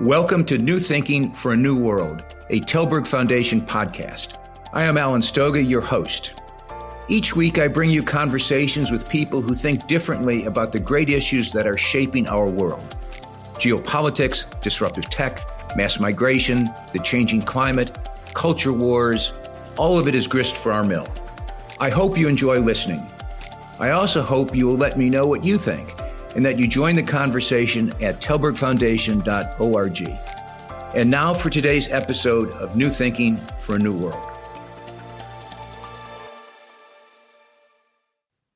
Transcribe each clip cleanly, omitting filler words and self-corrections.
Welcome to New Thinking for a New World, a Tallberg Foundation podcast. I am Alan Stoga, your host. Each week, I bring you conversations with people who think differently about the great issues that are shaping our world. Geopolitics, disruptive tech, mass migration, the changing climate, culture wars, all of it is grist for our mill. I hope you enjoy listening. I also hope you will let me know what you think and that you join the conversation at tallbergfoundation.org. And now for today's episode of New Thinking for a New World.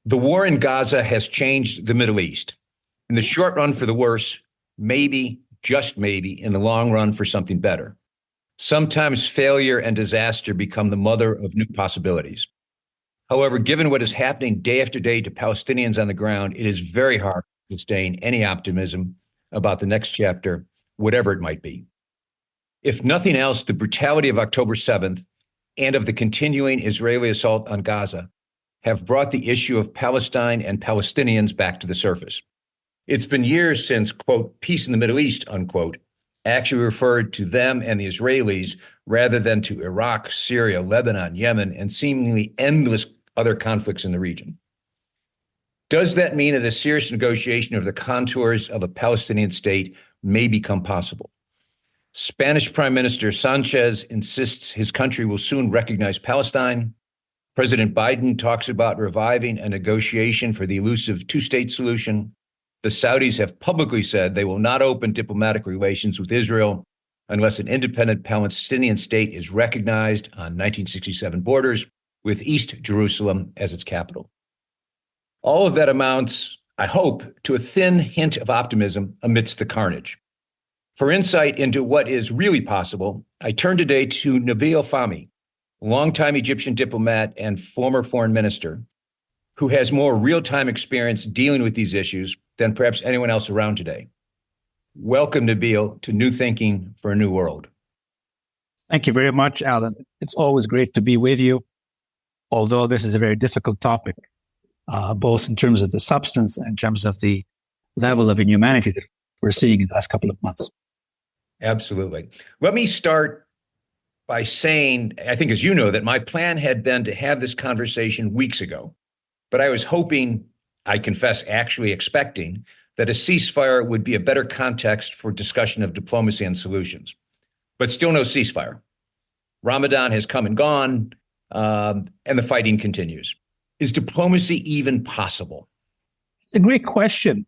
The war in Gaza has changed the Middle East. In the short run for the worse, maybe, just maybe, in the long run for something better. Sometimes failure and disaster become the mother of new possibilities. However, given what is happening day after day to Palestinians on the ground, it is very hard to sustain any optimism about the next chapter, whatever it might be. If nothing else, the brutality of October 7th and of the continuing Israeli assault on Gaza have brought the issue of Palestine and Palestinians back to the surface. It's been years since, quote, peace in the Middle East, unquote, actually referred to them and the Israelis rather than to Iraq, Syria, Lebanon, Yemen, and seemingly endless other conflicts in the region. Does that mean that a serious negotiation of the contours of a Palestinian state may become possible? Spanish Prime Minister Sanchez insists his country will soon recognize Palestine. President Biden talks about reviving a negotiation for the elusive two-state solution. The Saudis have publicly said they will not open diplomatic relations with Israel unless an independent Palestinian state is recognized on 1967 borders with East Jerusalem as its capital. All of that amounts, I hope, to a thin hint of optimism amidst the carnage. For insight into what is really possible, I turn today to Nabil Fahmy, longtime Egyptian diplomat and former foreign minister, who has more real-time experience dealing with these issues than perhaps anyone else around today. Welcome, Nabil, to New Thinking for a New World. Thank you very much, Alan. It's always great to be with you, although this is a very difficult topic, both in terms of the substance and in terms of the level of inhumanity that we're seeing in the last couple of months. Absolutely. Let me start by saying, I think as you know, that my plan had been to have this conversation weeks ago, but I was hoping, I confess, actually expecting that a ceasefire would be a better context for discussion of diplomacy and solutions. But still no ceasefire. Ramadan has come and gone, and the fighting continues. Is diplomacy even possible? It's a great question.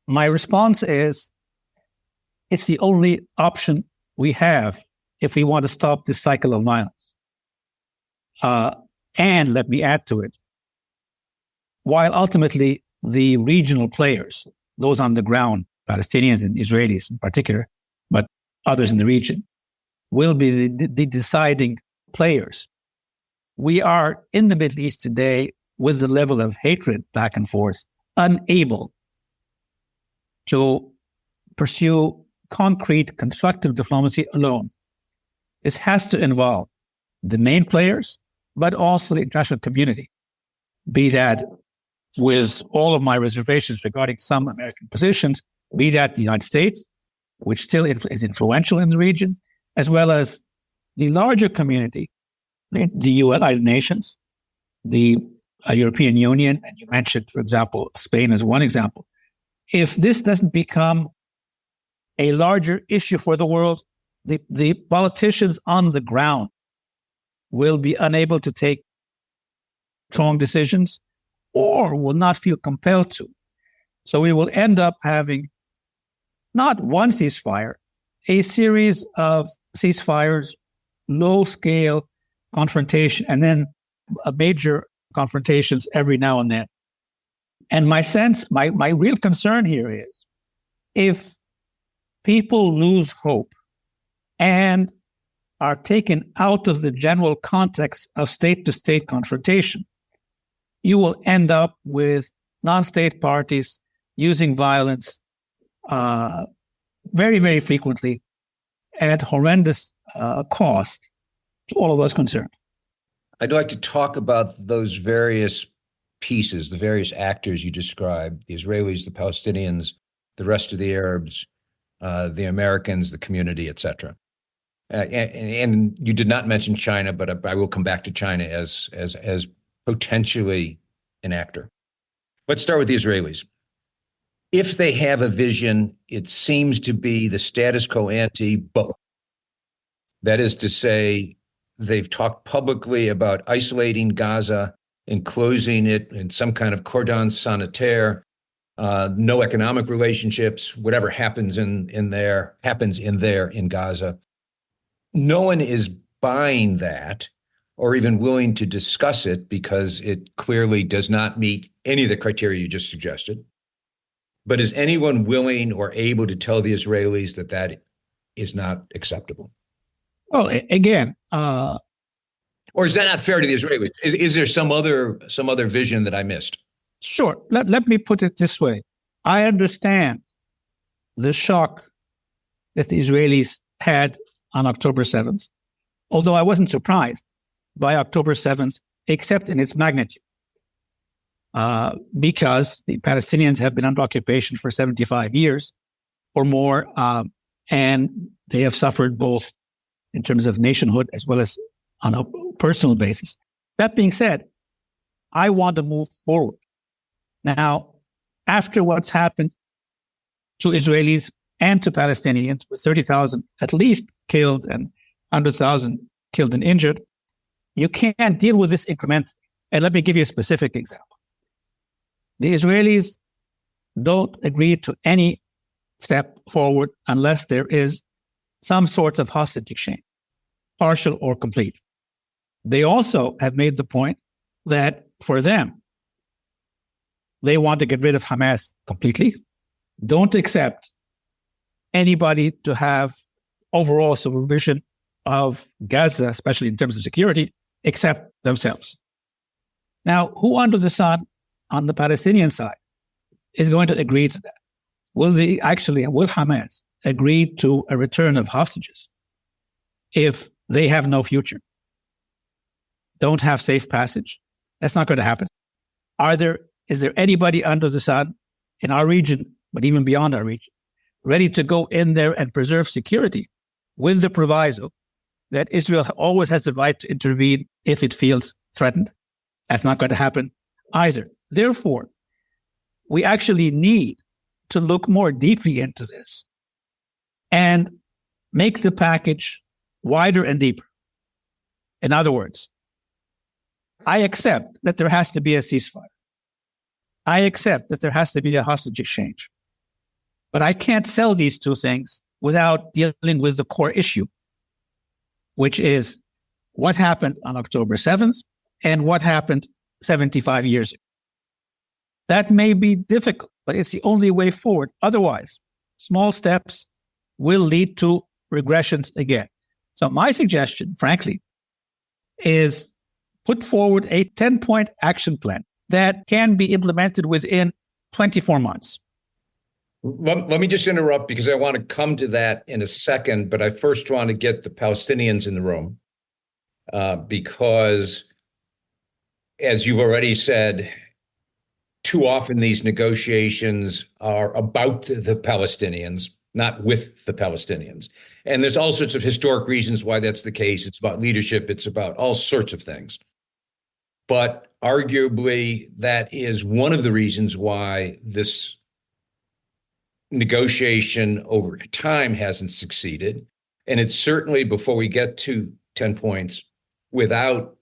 My response is, it's the only option we have if we want to stop this cycle of violence. And let me add to it, while ultimately the regional players, those on the ground, Palestinians and Israelis in particular, but others in the region, will be the deciding players. We are in the Middle East today with the level of hatred back and forth, unable to pursue concrete, constructive diplomacy alone. This has to involve the main players, but also the international community, be that with all of my reservations regarding some American positions, be that the United States, which still is influential in the region, as well as the larger community, the United Nations, the European Union, and you mentioned, for example, Spain as one example. If this doesn't become a larger issue for the world, the politicians on the ground will be unable to take strong decisions or will not feel compelled to. So we will end up having not one ceasefire, a series of ceasefires, low-scale confrontation, and then major confrontations every now and then. And my sense, my real concern here is if people lose hope and are taken out of the general context of state-to-state confrontation, you will end up with non-state parties using violence very, very frequently at horrendous cost to all of us concerned. I'd like to talk about those various pieces, the various actors you described, the Israelis, the Palestinians, the rest of the Arabs. the Americans, the community, et cetera. And you did not mention China, but I will come back to China as potentially an actor. Let's start with the Israelis. If they have a vision, it seems to be the status quo ante both. That is to say, they've talked publicly about isolating Gaza and closing it in some kind of cordon sanitaire, no economic relationships, whatever happens in there in Gaza. No one is buying that or even willing to discuss it because it clearly does not meet any of the criteria you just suggested. But is anyone willing or able to tell the Israelis that that is not acceptable? Well, again, or is that not fair to the Israelis? Is there some other vision that I missed? Sure. Let me put it this way. I understand the shock that the Israelis had on October 7th, although I wasn't surprised by October 7th, except in its magnitude, because the Palestinians have been under occupation for 75 years or more, and they have suffered both in terms of nationhood as well as on a personal basis. That being said, I want to move forward. Now, after what's happened to Israelis and to Palestinians, with 30,000 at least killed and 100,000 killed and injured, you can't deal with this incrementally. And let me give you a specific example. The Israelis don't agree to any step forward unless there is some sort of hostage exchange, partial or complete. They also have made the point that for them, they want to get rid of Hamas completely, don't accept anybody to have overall supervision of Gaza, especially in terms of security, except themselves. Now, who under the sun on the Palestinian side is going to agree to that? Will Hamas agree to a return of hostages if they have no future, don't have safe passage? That's not going to happen. Is there anybody under the sun in our region, but even beyond our region, ready to go in there and preserve security with the proviso that Israel always has the right to intervene if it feels threatened? That's not going to happen either. Therefore, we actually need to look more deeply into this and make the package wider and deeper. In other words, I accept that there has to be a ceasefire. I accept that there has to be a hostage exchange. But I can't sell these two things without dealing with the core issue, which is what happened on October 7th and what happened 75 years ago. That may be difficult, but it's the only way forward. Otherwise, small steps will lead to regressions again. So my suggestion, frankly, is put forward a 10-point action plan that can be implemented within 24 months. Let me just interrupt because I want to come to that in a second, but I first want to get the Palestinians in the room because, as you've already said, too often these negotiations are about the Palestinians, not with the Palestinians. And there's all sorts of historic reasons why that's the case. It's about leadership. It's about all sorts of things. But arguably, that is one of the reasons why this negotiation over time hasn't succeeded. And it's certainly, before we get to 10 points, without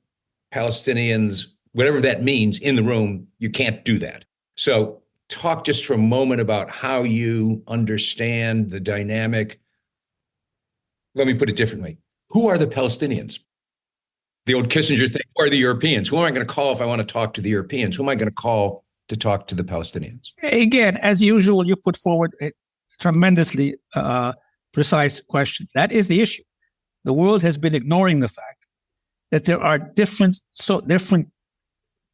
Palestinians, whatever that means, in the room, you can't do that. So talk just for a moment about how you understand the dynamic. Let me put it differently. Who are the Palestinians? The old Kissinger thing, who are the Europeans? Who am I going to call if I want to talk to the Europeans? Who am I going to call to talk to the Palestinians? Again, as usual, you put forward a tremendously precise questions. That is the issue. The world has been ignoring the fact that there are different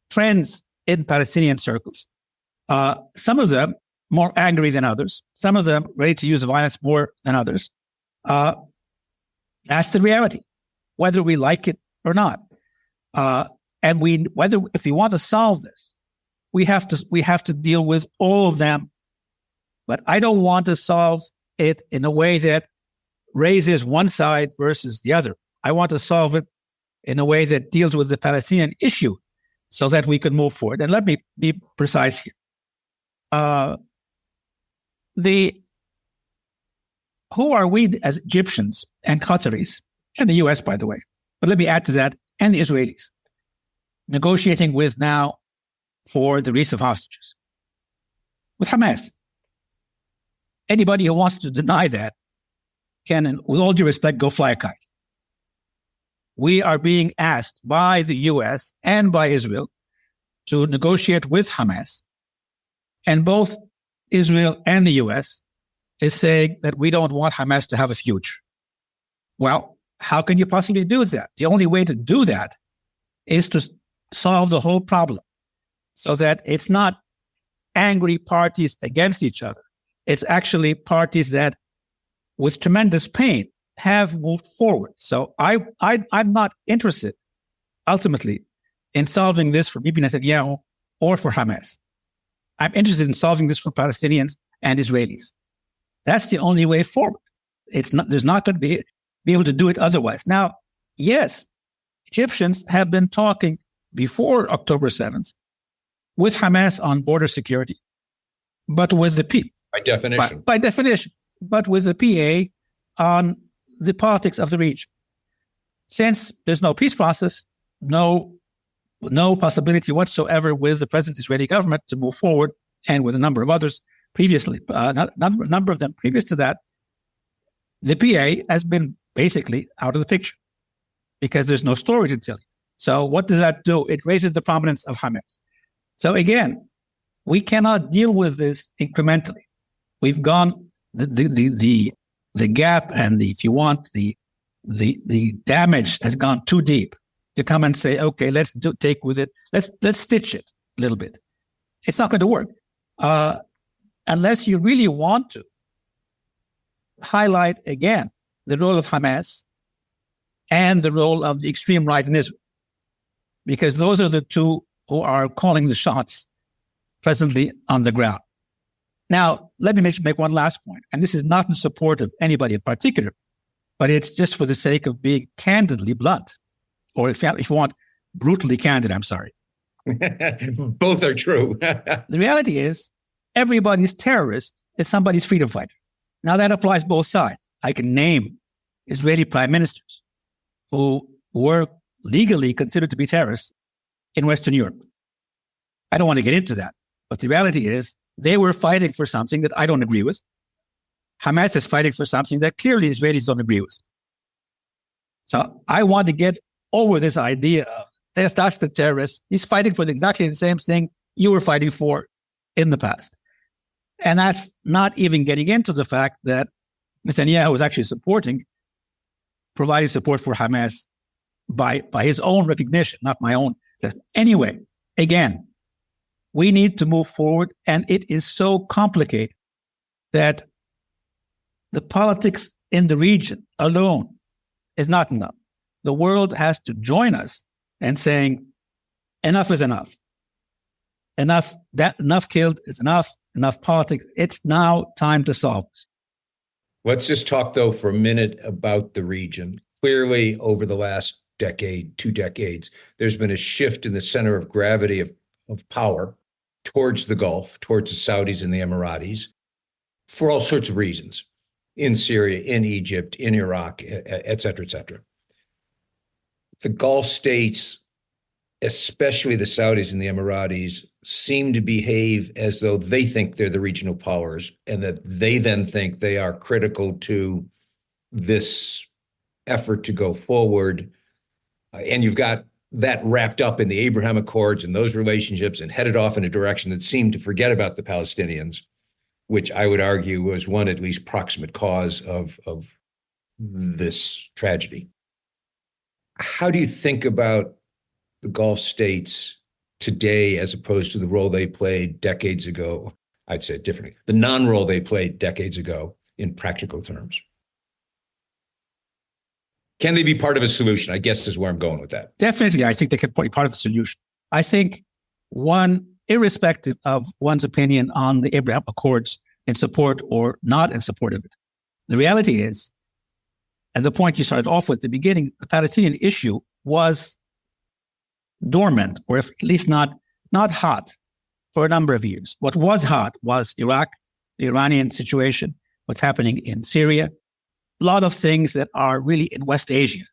trends in Palestinian circles. Some of them more angry than others. Some of them ready to use violence more than others. That's the reality, whether we like it or not. If we want to solve this, we have to deal with all of them. But I don't want to solve it in a way that raises one side versus the other. I want to solve it in a way that deals with the Palestinian issue so that we can move forward. And let me be precise here. Who are we as Egyptians and Qataris, and the US, by the way, but let me add to that, and the Israelis, negotiating with now for the release of hostages? With Hamas. Anybody who wants to deny that can, with all due respect, go fly a kite. We are being asked by the US and by Israel to negotiate with Hamas. And both Israel and the US is saying that we don't want Hamas to have a future. Well, how can you possibly do that? The only way to do that is to solve the whole problem so that it's not angry parties against each other. It's actually parties that, with tremendous pain, have moved forward. So I'm not interested, ultimately, in solving this for Bibi Netanyahu or for Hamas. I'm interested in solving this for Palestinians and Israelis. That's the only way forward. There's not going to be able to do it otherwise. Now, yes, Egyptians have been talking before October 7th with Hamas on border security, but with the P. By definition. By definition, but with the PA on the politics of the region. Since there's no peace process, no possibility whatsoever with the present Israeli government to move forward, and with a number of others previously, number of them previous to that, the PA has been basically out of the picture because there's no story to tell you. So what does that do? It raises the prominence of Hamas. So again, we cannot deal with this incrementally. We've gone the gap and if you want the damage has gone too deep to come and say, okay, let's take with it. Let's stitch it a little bit. It's not going to work unless you really want to highlight again the role of Hamas and the role of the extreme right in Israel, because those are the two who are calling the shots presently on the ground. Now, let me make one last point, and this is not in support of anybody in particular, but it's just for the sake of being candidly blunt, or if you want, brutally candid, I'm sorry. Both are true. The reality is, everybody's terrorist is somebody's freedom fighter. Now, that applies both sides. I can name Israeli prime ministers who were legally considered to be terrorists in Western Europe. I don't want to get into that, but the reality is they were fighting for something that I don't agree with. Hamas is fighting for something that clearly Israelis don't agree with. So I want to get over this idea of that's the terrorist. He's fighting for exactly the same thing you were fighting for in the past. And that's not even getting into the fact that Netanyahu was actually providing support for Hamas by his own recognition, not my own. Anyway, again, we need to move forward, and it is so complicated that the politics in the region alone is not enough. The world has to join us in saying, enough is enough. Enough killed is enough politics. It's now time to solve this. Let's just talk, though, for a minute about the region. Clearly, over the last decade, 2 decades, there's been a shift in the center of gravity of power towards the Gulf, towards the Saudis and the Emiratis, for all sorts of reasons, in Syria, in Egypt, in Iraq, et cetera, et cetera. The Gulf states, especially the Saudis and the Emiratis, seem to behave as though they think they're the regional powers and that they then think they are critical to this effort to go forward. And you've got that wrapped up in the Abraham Accords and those relationships and headed off in a direction that seemed to forget about the Palestinians, which I would argue was one at least proximate cause of this tragedy. How do you think about the Gulf states today as opposed to the role they played decades ago? I'd say it differently. The non-role they played decades ago in practical terms. Can they be part of a solution? I guess is where I'm going with that. Definitely, I think they can be part of the solution. I think one, irrespective of one's opinion on the Abraham Accords in support or not in support of it, The reality is, and the point you started off with at the beginning, the Palestinian issue was dormant, or at least not hot, for a number of years. What was hot was Iraq, the Iranian situation, what's happening in Syria, a lot of things that are really in West Asia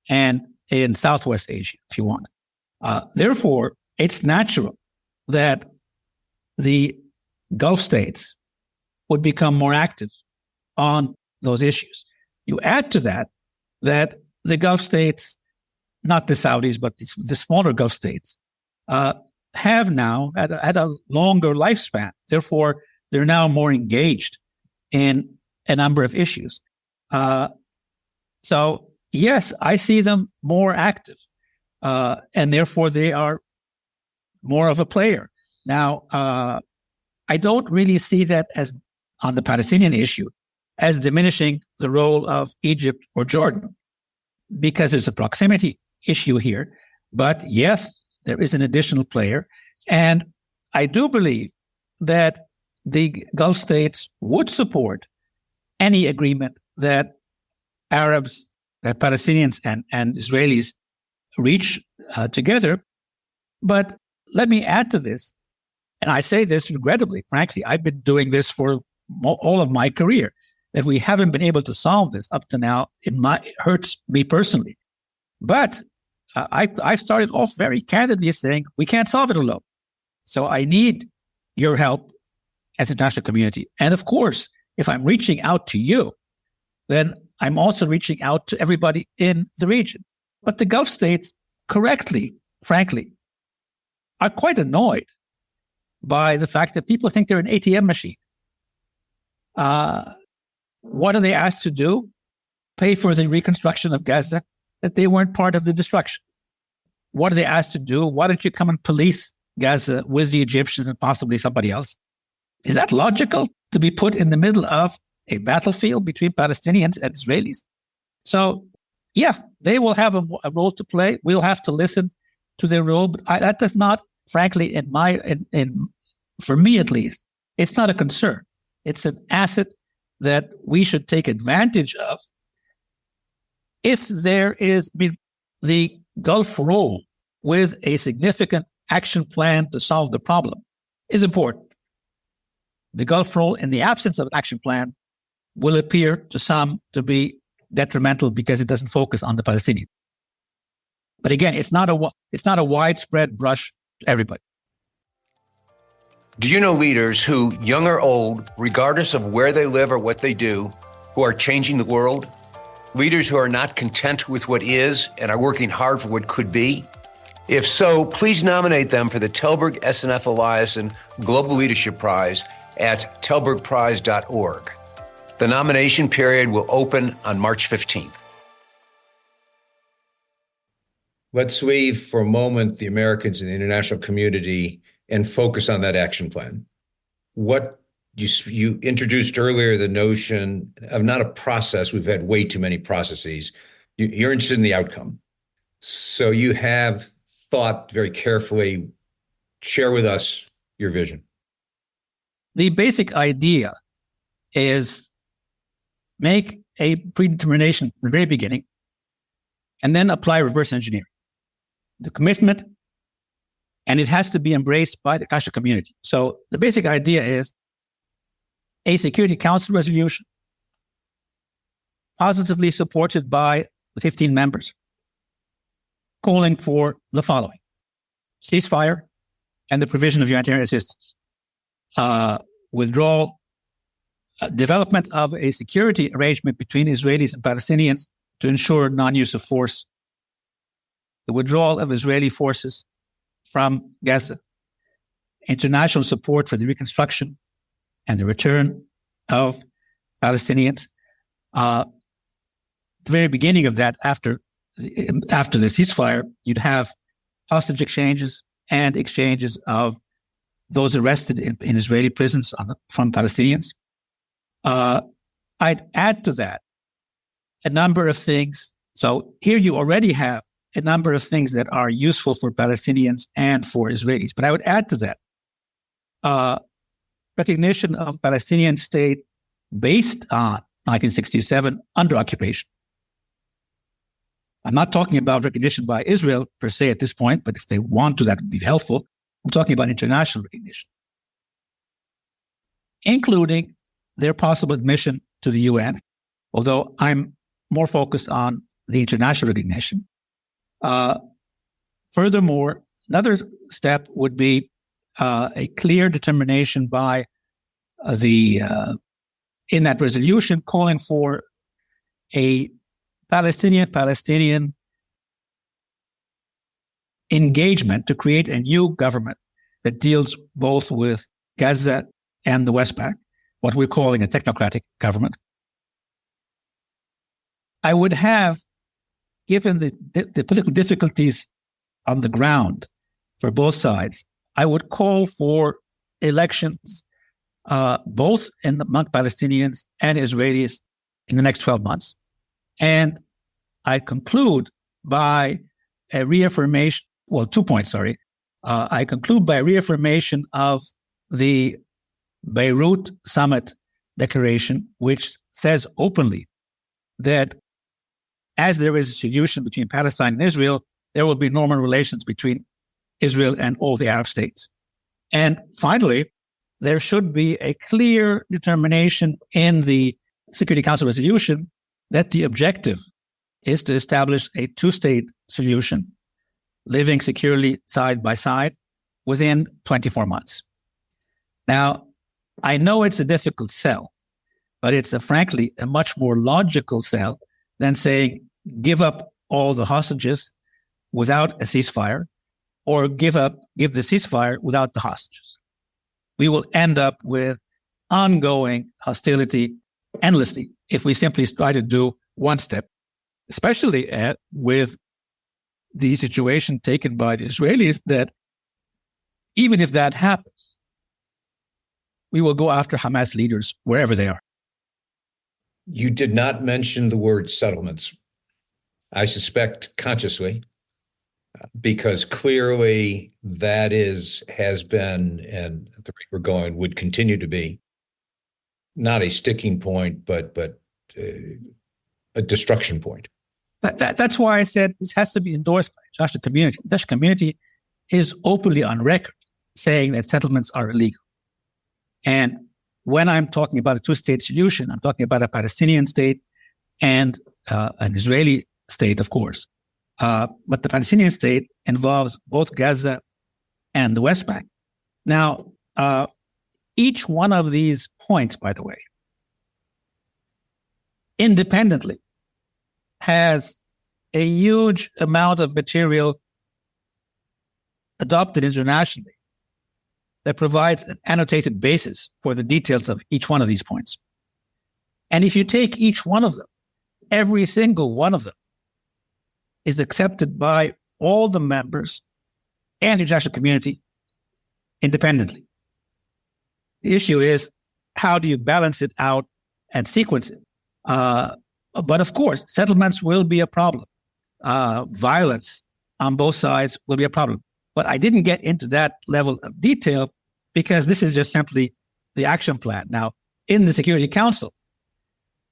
and in Southwest Asia, if you want. Therefore, it's natural that the Gulf states would become more active on those issues. You add to that the Gulf states, not the Saudis, but the smaller Gulf states, have now had a longer lifespan. Therefore, they're now more engaged in a number of issues. So, yes, I see them more active, and therefore they are more of a player. Now, I don't really see that as on the Palestinian issue as diminishing the role of Egypt or Jordan, because there's a proximity issue here. But yes, there is an additional player. And I do believe that the Gulf states would support any agreement that Arabs, that Palestinians and Israelis reach together. But let me add to this, and I say this regrettably, frankly, I've been doing this for all of my career, that we haven't been able to solve this up to now. It hurts me personally. But I started off very candidly saying, we can't solve it alone. So I need your help as an international community. And of course, if I'm reaching out to you, then I'm also reaching out to everybody in the region. But the Gulf states, correctly, frankly, are quite annoyed by the fact that people think they're an ATM machine. What are they asked to do? Pay for the reconstruction of Gaza, that they weren't part of the destruction. What are they asked to do? Why don't you come and police Gaza with the Egyptians and possibly somebody else? Is that logical to be put in the middle of a battlefield between Palestinians and Israelis? So, yeah, they will have a role to play. We'll have to listen to their role. But that does not, frankly, for me at least, it's not a concern. It's an asset that we should take advantage of. If there is the Gulf role with a significant action plan to solve the problem is important. The Gulf role in the absence of an action plan will appear to some to be detrimental because it doesn't focus on the Palestinians. But again, it's not a widespread brush to everybody. Do you know leaders who, young or old, regardless of where they live or what they do, who are changing the world? Leaders who are not content with what is and are working hard for what could be? If so, please nominate them for the Tallberg SNF Eliasson Global Leadership Prize at tallbergprize.org. The nomination period will open on March 15th. Let's leave for a moment the Americans and the international community and focus on that action plan. What you introduced earlier, the notion of not a process. We've had way too many processes. You're interested in the outcome. So you have thought very carefully. Share with us your vision. The basic idea is make a predetermination from the very beginning and then apply reverse engineering. The commitment, and it has to be embraced by the international community. So the basic idea is a Security Council resolution positively supported by the 15 members, calling for the following: ceasefire and the provision of humanitarian assistance, withdrawal, development of a security arrangement between Israelis and Palestinians to ensure non-use of force, the withdrawal of Israeli forces from Gaza, international support for the reconstruction and the return of Palestinians. The very beginning of that, after the ceasefire, you'd have hostage exchanges and exchanges of those arrested in Israeli prisons from Palestinians. I'd add to that a number of things. So here you already have a number of things that are useful for Palestinians and for Israelis. But I would add to that recognition of Palestinian state based on 1967 under occupation. I'm not talking about recognition by Israel per se at this point, but if they want to, that would be helpful. I'm talking about international recognition, including their possible admission to the UN, although I'm more focused on the international recognition. Furthermore, another step would be a clear determination by in that resolution calling for a Palestinian engagement to create a new government that deals both with Gaza and the West Bank, what we're calling a technocratic government. I would have, given the political difficulties on the ground for both sides, I would call for elections both among Palestinians and Israelis in the next 12 months. And I conclude by a reaffirmation, 2 points, sorry. I conclude by a reaffirmation of the Beirut Summit Declaration, which says openly that as there is a solution between Palestine and Israel, there will be normal relations between Israel and all the Arab states. And finally, there should be a clear determination in the Security Council resolution that the objective is to establish a two-state solution, living securely side by side within 24 months. Now, I know it's a difficult sell, but it's frankly a much more logical sell than saying give up all the hostages without a ceasefire or give the ceasefire without the hostages. We will end up with ongoing hostility endlessly if we simply try to do one step, especially with the situation taken by the Israelis that even if that happens, we will go after Hamas leaders wherever they are. You did not mention the word settlements. I suspect consciously, because clearly that has been, and at the rate we're going, would continue to be, not a sticking point, but a destruction point. That's why I said this has to be endorsed by the international community. The international community is openly on record saying that settlements are illegal. And when I'm talking about a two-state solution, I'm talking about a Palestinian state and an Israeli state, of course. But the Palestinian state involves both Gaza and the West Bank. Now, each one of these points, by the way, independently has a huge amount of material adopted internationally that provides an annotated basis for the details of each one of these points. And if you take each one of them, every single one of them is accepted by all the members and the international community independently. The issue is, how do you balance it out and sequence it? But of course, settlements will be a problem. Violence on both sides will be a problem. But I didn't get into that level of detail because this is just simply the action plan. Now, in the Security Council,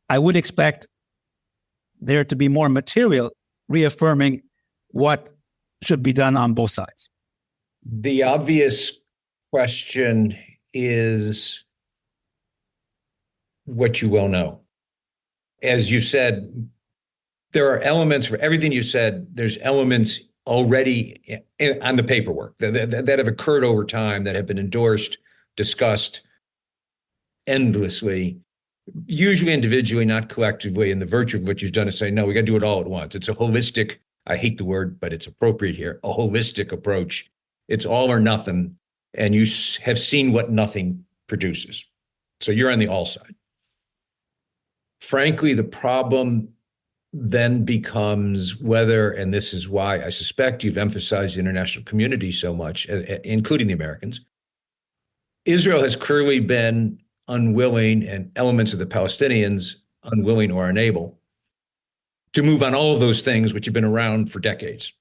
I would expect there to be more material reaffirming what should be done on both sides. The obvious question is what you well know. As you said, there are elements for everything you said. There's elements already on the paperwork that have occurred over time, that have been endorsed, discussed endlessly, usually individually, not collectively. And the virtue of what you've done is say, no, we got to do it all at once. It's a holistic, I hate the word, but it's appropriate here, a holistic approach. It's all or nothing. And you have seen what nothing produces. So you're on the all side. Frankly, the problem then becomes whether, and this is why I suspect you've emphasized the international community so much, including the Americans, Israel has clearly been unwilling, and elements of the Palestinians unwilling or unable to move on all of those things which have been around for decades.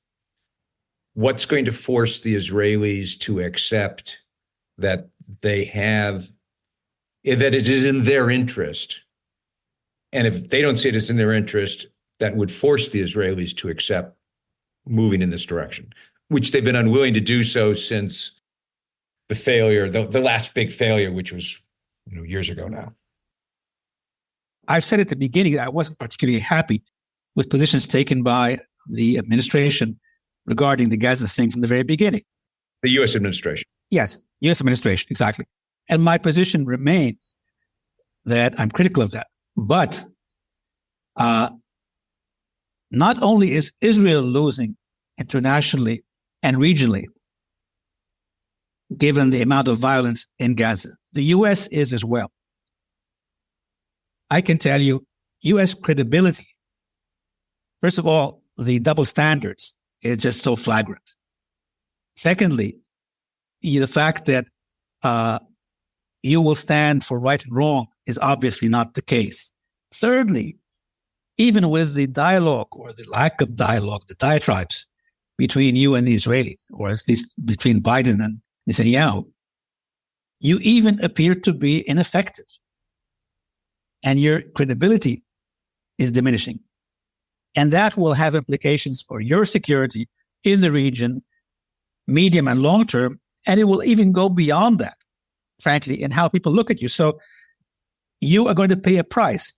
What's going to force the Israelis to accept that they have, that it is in their interest And if they don't see it as in their interest, that would force the Israelis to accept moving in this direction, which they've been unwilling to do so since the failure, the last big failure, which was years ago now. I've said at the beginning that I wasn't particularly happy with positions taken by the administration regarding the Gaza thing from the very beginning. The U.S. administration. Yes, U.S. administration, exactly. And my position remains that I'm critical of that. But not only is Israel losing internationally and regionally, given the amount of violence in Gaza, the U.S. is as well. I can tell you, U.S. credibility, first of all, the double standards is just so flagrant. Secondly, the fact that you will stand for right and wrong is obviously not the case. Thirdly, even with the dialogue or the lack of dialogue, the diatribes between you and the Israelis, or at least between Biden and Netanyahu, you even appear to be ineffective. And your credibility is diminishing. And that will have implications for your security in the region, medium and long term, and it will even go beyond that, frankly, in how people look at you. So you are going to pay a price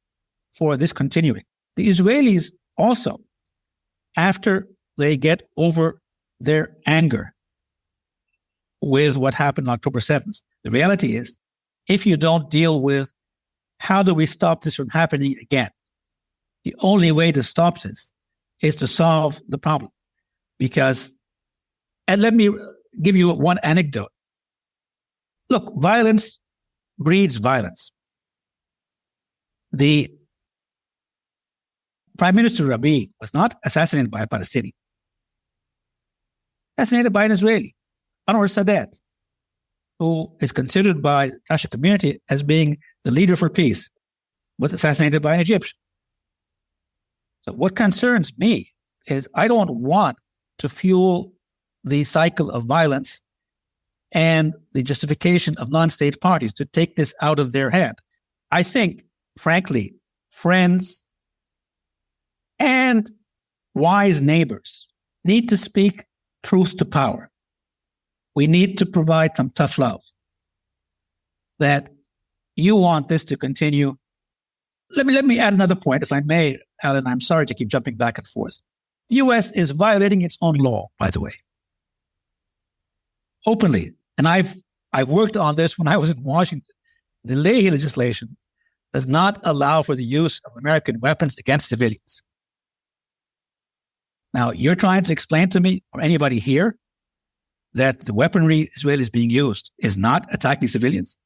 for this continuing. The Israelis also, after they get over their anger with what happened on October 7th, the reality is, if you don't deal with how do we stop this from happening again, the only way to stop this is to solve the problem. Because, and let me give you one anecdote. Look, violence breeds violence. The Prime Minister Rabin was not assassinated by a Palestinian. Assassinated by an Israeli, Anwar Sadat, who is considered by the international community as being the leader for peace, was assassinated by an Egyptian. So what concerns me is I don't want to fuel the cycle of violence and the justification of non-state parties to take this out of their hand. I think, frankly, friends and wise neighbors need to speak truth to power. We need to provide some tough love that you want this to continue. Let me add another point, if I may, Alan. I'm sorry to keep jumping back and forth. The U.S. is violating its own law, by the way, openly. And I've worked on this when I was in Washington. The Leahy legislation does not allow for the use of American weapons against civilians. Now, you're trying to explain to me, or anybody here, that the weaponry Israel is being used is not attacking civilians?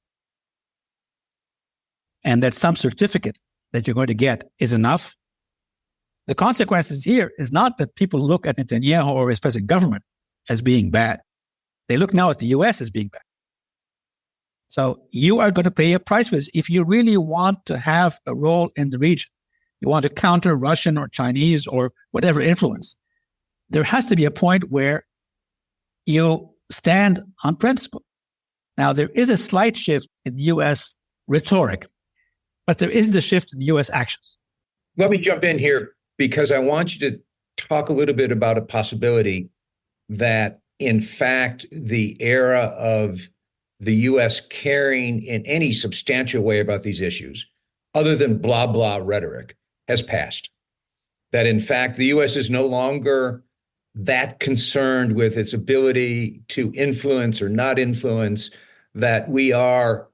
And that some certificate that you're going to get is enough? The consequences here is not that people look at Netanyahu or his present government as being bad. They look now at the U.S. as being bad. So you are going to pay a price for this. If you really want to have a role in the region, you want to counter Russian or Chinese or whatever influence, there has to be a point where you stand on principle. Now, there is a slight shift in U.S. rhetoric, but there isn't a shift in U.S. actions. Let me jump in here because I want you to talk a little bit about a possibility that, in fact, the era of the U.S. caring in any substantial way about these issues, other than blah, blah rhetoric, has passed. That, in fact, the U.S. is no longer that concerned with its ability to influence or not influence, that we are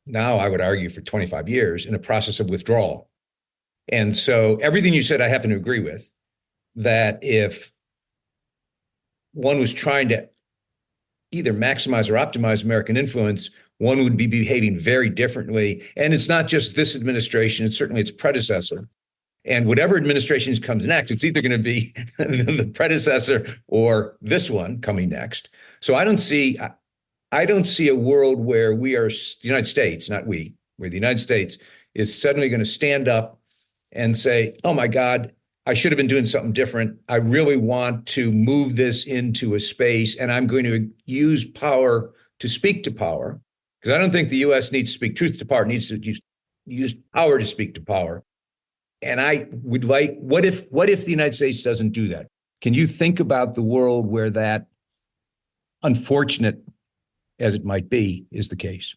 now, I would argue, for 25 years in a process of withdrawal. And so everything you said, I happen to agree with, that if one was trying to either maximize or optimize American influence, one would be behaving very differently. And it's not just this administration, it's certainly its predecessor. And whatever administration comes next, it's either going to be the predecessor or this one coming next. So I don't see a world where we are, the United States, not we, where the United States is suddenly going to stand up and say, oh my God, I should have been doing something different. I really want to move this into a space, and I'm going to use power to speak to power. Because I don't think the U.S. needs to speak truth to power. It needs to use use power to speak to power. And I would like, what if the United States doesn't do that? Can you think about the world where that, unfortunate as it might be, is the case?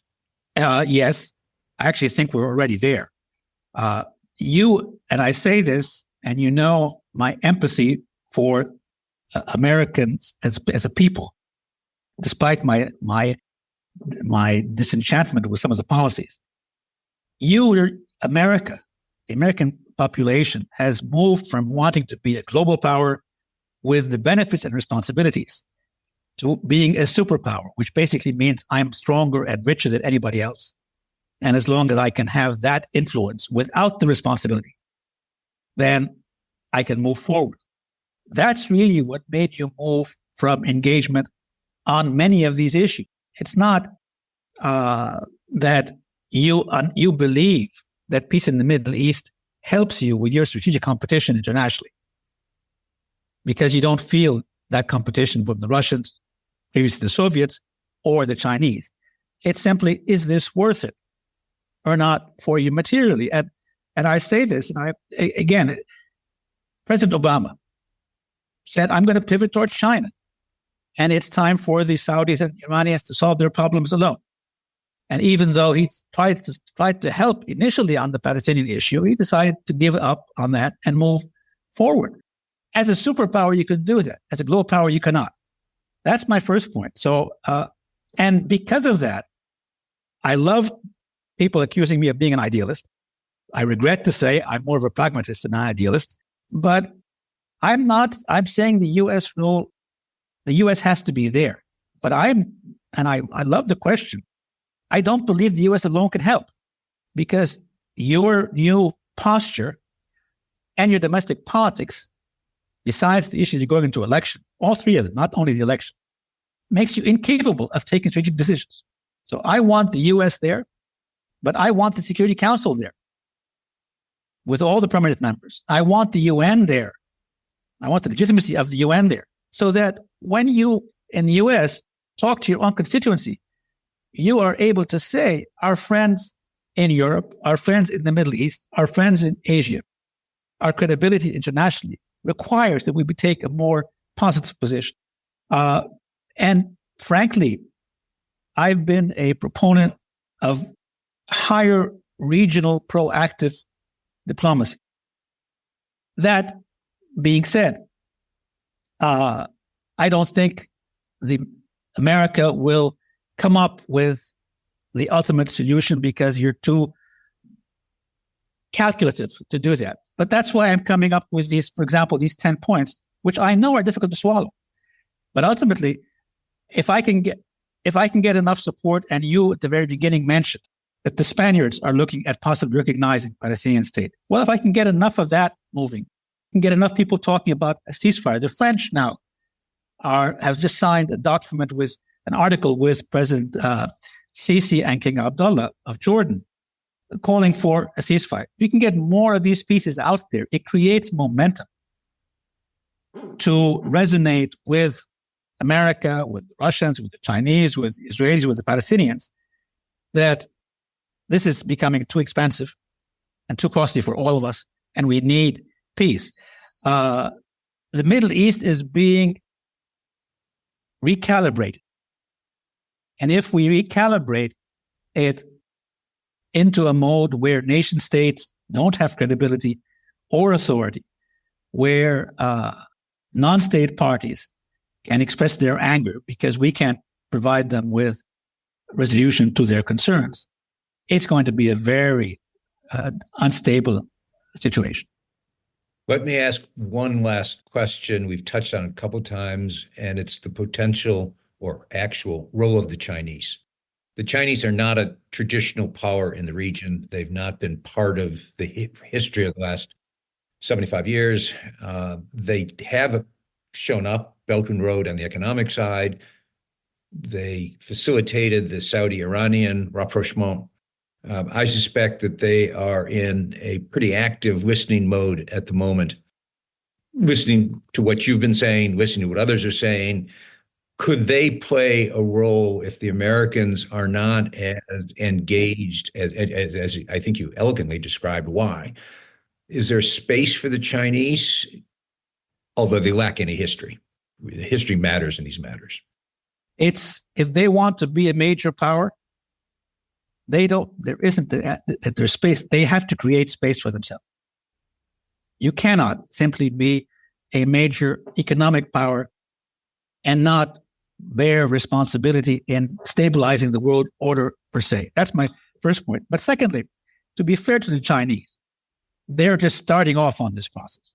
Yes, I actually think we're already there. And I say this, and you know my empathy for Americans as a people, despite my disenchantment with some of the policies. America, the American population has moved from wanting to be a global power with the benefits and responsibilities to being a superpower, which basically means I'm stronger and richer than anybody else. And as long as I can have that influence without the responsibility, then I can move forward. That's really what made you move from engagement on many of these issues. It's not that you believe that peace in the Middle East helps you with your strategic competition internationally, because you don't feel that competition from the Russians, previously the Soviets, or the Chinese. It's simply, is this worth it or not for you materially? And I say this, and again, President Obama said, I'm going to pivot towards China. And it's time for the Saudis and Iranians to solve their problems alone. And even though he tried to help initially on the Palestinian issue, he decided to give up on that and move forward. As a superpower, you could do that. As a global power, you cannot. That's my first point. So, and because of that, I love people accusing me of being an idealist. I regret to say I'm more of a pragmatist than an idealist, but I'm not. I'm saying the U.S. role, the U.S. has to be there. But I love the question. I don't believe the U.S. alone can help, because your new posture and your domestic politics, besides the issues you're going into election, all three of them, not only the election, makes you incapable of taking strategic decisions. So I want the U.S. there, but I want the Security Council there with all the permanent members. I want the UN there. I want the legitimacy of the UN there, so that when you in the U.S. talk to your own constituency, you are able to say, our friends in Europe, our friends in the Middle East, our friends in Asia, our credibility internationally requires that we take a more positive position. And frankly, I've been a proponent of higher regional proactive diplomacy. That being said, I don't think America will come up with the ultimate solution, because you're too calculative to do that. But that's why I'm coming up with these, for example, these 10 points, which I know are difficult to swallow. But ultimately, if I can get enough support, and you at the very beginning mentioned that the Spaniards are looking at possibly recognizing Palestinian state. Well, if I can get enough of that moving, I can get enough people talking about a ceasefire. The French now have just signed a document with an article with President Sisi and King Abdullah of Jordan, calling for a ceasefire. If you can get more of these pieces out there, it creates momentum to resonate with America, with the Russians, with the Chinese, with the Israelis, with the Palestinians, that this is becoming too expensive and too costly for all of us, and we need peace. The Middle East is being recalibrated. And if we recalibrate it into a mode where nation states don't have credibility or authority, where non-state parties can express their anger because we can't provide them with resolution to their concerns, it's going to be a very unstable situation. Let me ask one last question. We've touched on it a couple of times, and it's the potential or actual role of the Chinese. The Chinese are not a traditional power in the region. They've not been part of the history of the last 75 years. They have shown up Belt and Road on the economic side. They facilitated the Saudi-Iranian rapprochement. I suspect that they are in a pretty active listening mode at the moment, listening to what you've been saying, listening to what others are saying, Could they play a role if the Americans are not as engaged as I think you elegantly described why? Is there space for the Chinese, although they lack any history? History matters in these matters. It's if they want to be a major power, there isn't there's space. They have to create space for themselves. You cannot simply be a major economic power and not bear responsibility in stabilizing the world order per se. That's my first point. But secondly, to be fair to the Chinese, they're just starting off on this process.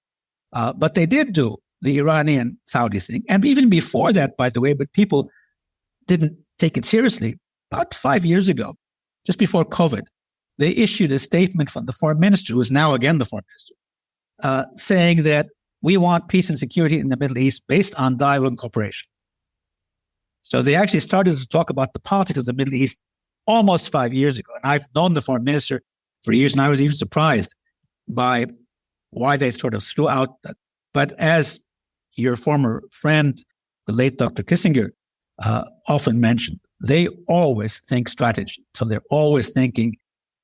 But they did do the Iranian-Saudi thing. And even before that, by the way, but people didn't take it seriously. About 5 years ago, just before COVID, they issued a statement from the foreign minister, who is now again the foreign minister, saying that we want peace and security in the Middle East based on dialogue and cooperation. So they actually started to talk about the politics of the Middle East almost 5 years ago. And I've known the foreign minister for years, and I was even surprised by why they sort of threw out that. But as your former friend, the late Dr. Kissinger, often mentioned, they always think strategy. So they're always thinking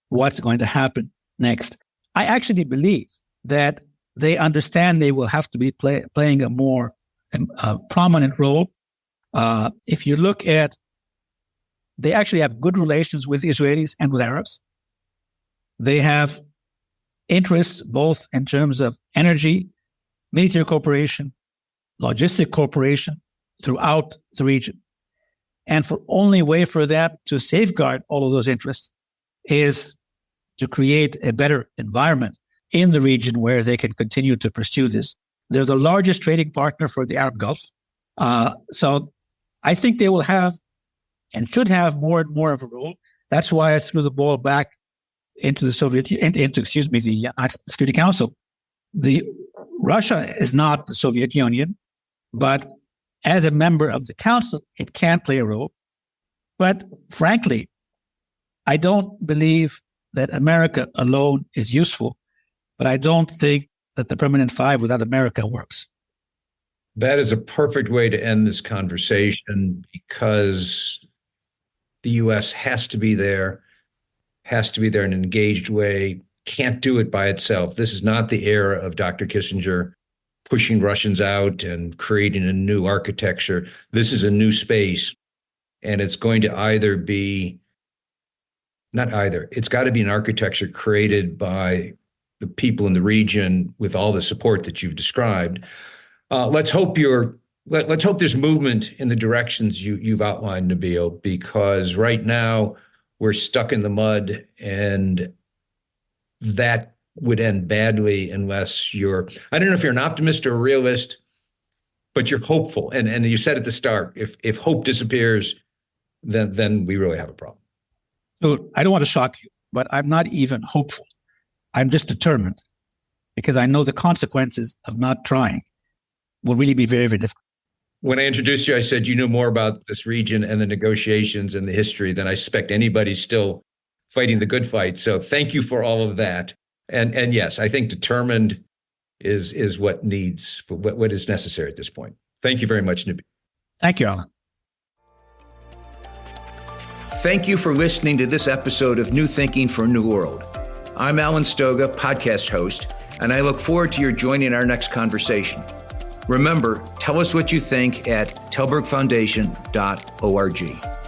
what's going to happen next. I actually believe that they understand they will have to be playing a more prominent role. If you look at, they actually have good relations with Israelis and with Arabs. They have interests both in terms of energy, military cooperation, logistic cooperation throughout the region. And for only way for that to safeguard all of those interests is to create a better environment in the region where they can continue to pursue this. They're the largest trading partner for the Arab Gulf. So I think they will have and should have more and more of a role. That's why I threw the ball back into the the Security Council. Russia is not the Soviet Union, but as a member of the council, it can play a role. But frankly, I don't believe that America alone is useful, but I don't think that the Permanent Five without America works. That is a perfect way to end this conversation, because the U.S. has to be there in an engaged way, can't do it by itself. This is not the era of Dr. Kissinger pushing Russians out and creating a new architecture. This is a new space, and it's going to it's got to be an architecture created by the people in the region with all the support that you've described. Let's hope there's movement in the directions you've outlined, Nabil, because right now we're stuck in the mud, and that would end badly unless I don't know if you're an optimist or a realist, but you're hopeful. And you said at the start, if hope disappears, then we really have a problem. So I don't want to shock you, but I'm not even hopeful. I'm just determined, because I know the consequences of not trying will really be very, very difficult. When I introduced you, I said you knew more about this region and the negotiations and the history than I suspect anybody's still fighting the good fight. So thank you for all of that. And yes, I think determined is what is necessary at this point. Thank you very much, Nabil. Thank you, Alan. Thank you for listening to this episode of New Thinking for a New World. I'm Alan Stoga, podcast host, and I look forward to your joining our next conversation. Remember, tell us what you think at tallbergfoundation.org.